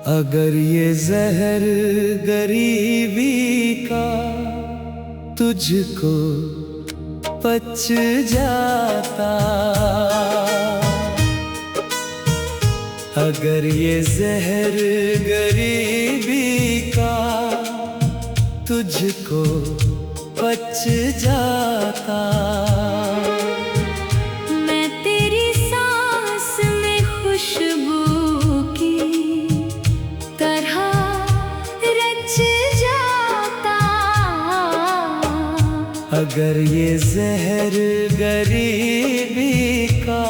अगर ये जहर गरीबी का तुझको पच जाता, अगर ये जहर गरीबी का तुझको पच जाता, मैं तेरी सांस में खुशबू की तरह रच जाता, अगर ये जहर गरीबी का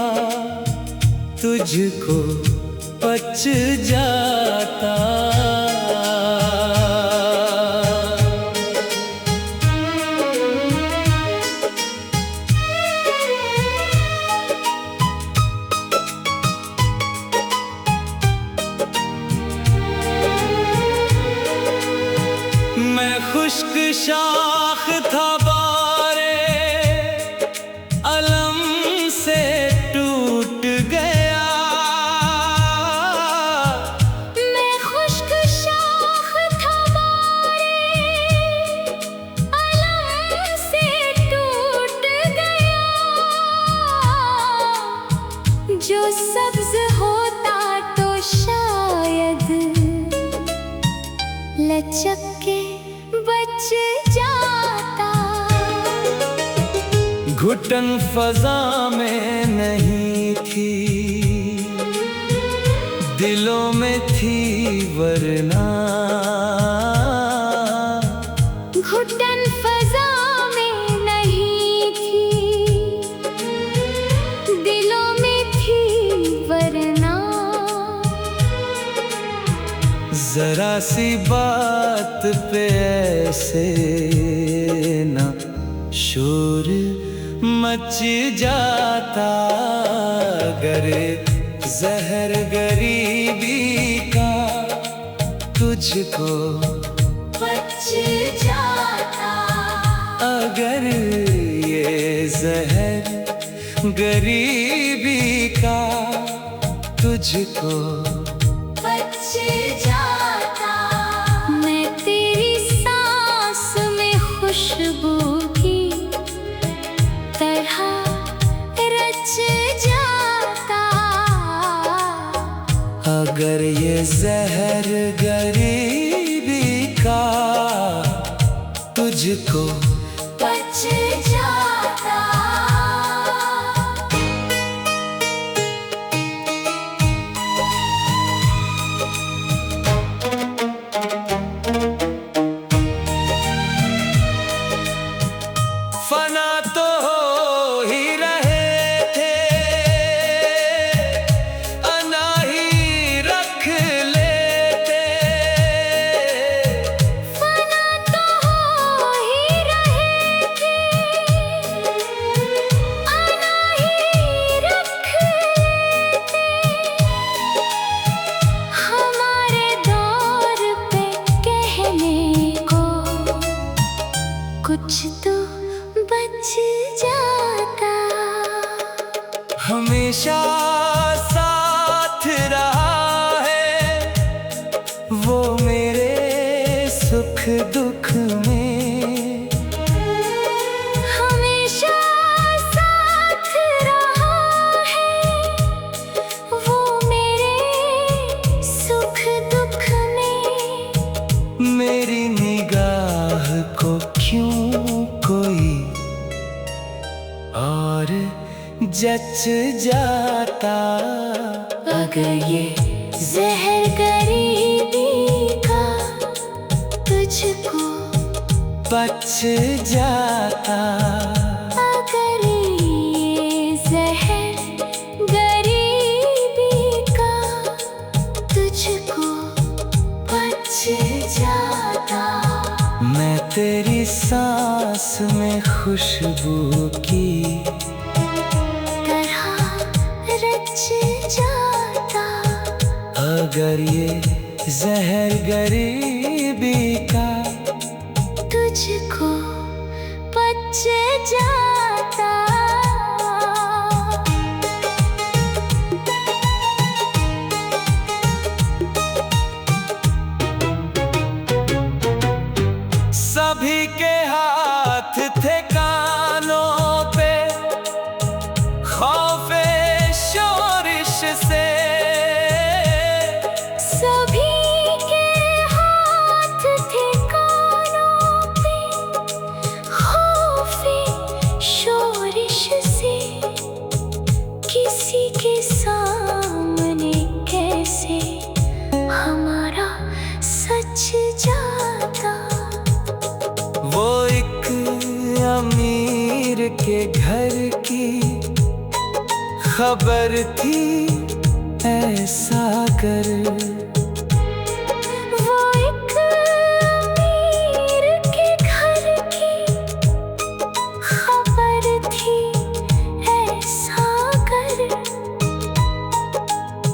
तुझको पच जाता। मैं खुश्क शाख था बारे अलम से टूट गया, मैं खुश्क शाख था बारे अलम से टूट गया, जो सब्ज होता तो शायद लचक के बच जाता, घुटन फजा में नहीं थी, दिलों में थी वरना, घुटन फजा में नहीं थी, दिलों में थी वरना, जरा सी बात पे ऐसे ना शोर मच जाता, अगर जहर गरीबी का तुझको बच जाता, अगर ये जहर गरीबी का तुझको बच जाता, मैं तेरी सांस में खुशबू की तरह रच जाता, अगर ये जहर गरीबी का तुझको बच जाता। फना तो हो ही रहे थे, अना ही रख लेते, फना तो हो ही रहे थे, अना ही रख लेते, हमारे दौर पे कहने को कुछ तो बच जाता, हमेशा साथ रहा है वो मेरे सुख दुख में, हमेशा साथ रहा है वो मेरे सुख दुख में, मेरी निगाह को क्यों कोई और जच जाता, अगर ये जहर गरीबी का तुझको बच जाता, अगर ये जहर गरीबी का तुझको बच जाता, मैं तेरी सांस में खुशबू की तरह रच जाता, अगर ये जहर गरीबी का तुझको बच जाता। के घर की खबर थी ऐसा कर। वो एक अमीर के घर की खबर थी ऐसा कर।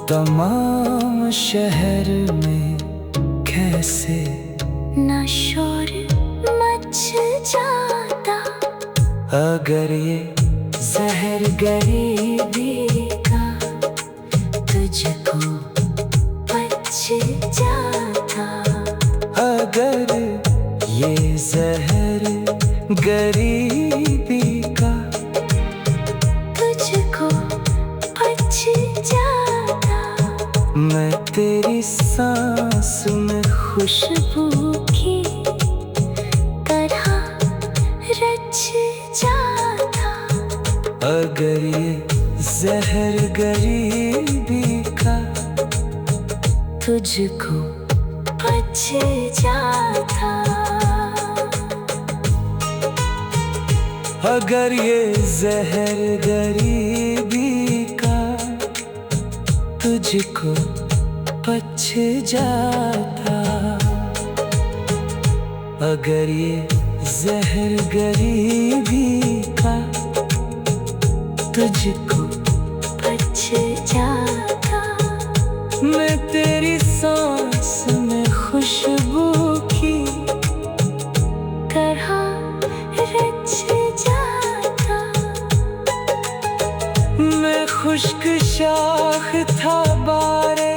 तमाम शहर में कैसे ना शोर मच जाता अगर ये जहर गरीबी का तुझको बच जाता। अगर ये जहर गरीबी का तुझको बच जाता। मैं तेरी सांस में खुशबू की तरह रच जाता। अगर ये जहर गरीबी का तुझको बच जाता। अगर ये जहर गरीबी का तुझको बच जाता। अगर ये जहर गरीबी का तुझको बच जाता। मैं तेरी सांस में खुशबू की तरह रच जाता। मैं खुश्क शाख था बारे